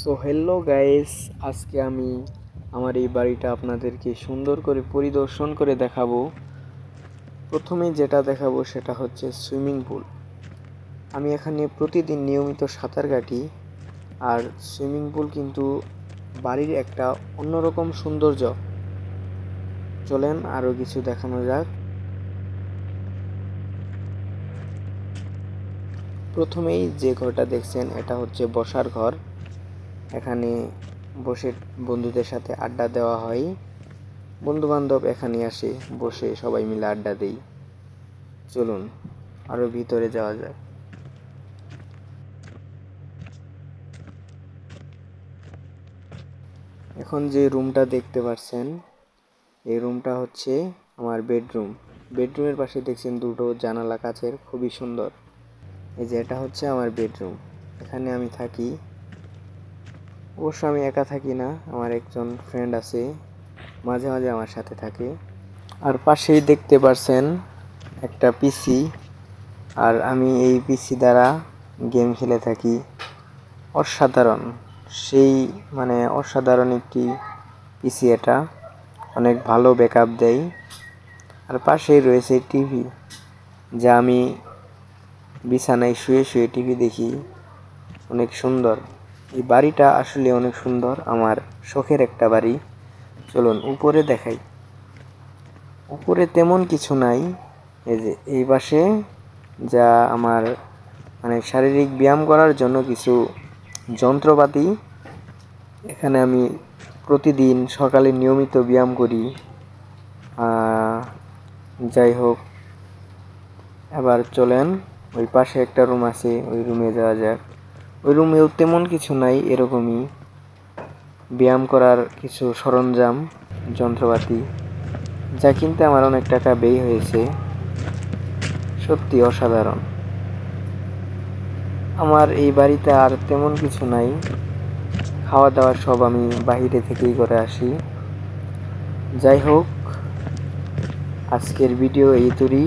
So hello guys, আজকে আমি আমার এই বাড়িটা আপনাদেরকে সুন্দর করে পরিদর্শন করে দেখাবো। প্রথমেই যেটা দেখাবো সেটা হচ্ছে সুইমিং পুল। আমি এখানে প্রতিদিন নিয়মিত সাঁতার কাটি। আর সুইমিং পুল কিন্তু বাড়ির একটা অন্যরকম সৌন্দর্য। চলেন আরও কিছু দেখানো যাক। প্রথমেই যে ঘরটা দেখছেন এটা হচ্ছে বসার ঘর। এখানে বসে বন্ধুদের সাথে আড্ডা দেওয়া হয়। বন্ধু বান্ধব এখানে আসে, বসে সবাই মিলে আড্ডা দেই। চলুন আরো ভিতরে যাওয়া যাক। এখন যে রুমটা দেখতে পাচ্ছেন, এই রুমটা হচ্ছে আমার বেডরুম। বেডরুমের পাশে দেখছেন দুটো জানালা কাচের, খুবই সুন্দর। এই যে এটা হচ্ছে আমার বেডরুম, এখানে আমি থাকি। অবশ্য আমি একা থাকি না, আমার একজন ফ্রেন্ড আছে, মাঝে মাঝে আমার সাথে থাকে। আর পাশেই দেখতে পাচ্ছেন একটা পিসি, আর আমি এই পিসি দ্বারা গেম খেলে থাকি। অসাধারণ, সেই অসাধারণ একটি পিসি এটা, অনেক ভালো ব্যাকআপ দেয়। আর পাশেই রয়েছে টিভি, যা আমি বিছানায় শুয়ে শুয়ে টিভি দেখি। অনেক সুন্দর, এই বাড়িটা আসলে অনেক সুন্দর, আমার শখের একটা বাড়ি। চলুন উপরে দেখাই। উপরে তেমন কিছু নাই। এই যে এই পাশে যা আমার শারীরিক ব্যায়াম করার জন্য কিছু যন্ত্রপাতি। এখানে আমি প্রতিদিন সকালে নিয়মিত ব্যায়াম করি। যাই হোক, এবার চলেন ওই পাশে একটা রুম আছে, ওই রুমে যাওয়া যাক। ওই রুমেও তেমন কিছু নাই, এরকমই ব্যায়াম করার কিছু সরঞ্জাম, যন্ত্রপাতি, যা কিনতে আমার অনেক টাকা ব্যয় হয়েছে। সত্যি অসাধারণ। আমার এই বাড়িতে আর তেমন কিছু নাই, খাওয়া দাওয়া সব আমি বাইরে থেকেই করে আসি। যাই হোক, আজকের ভিডিও এই তোরই।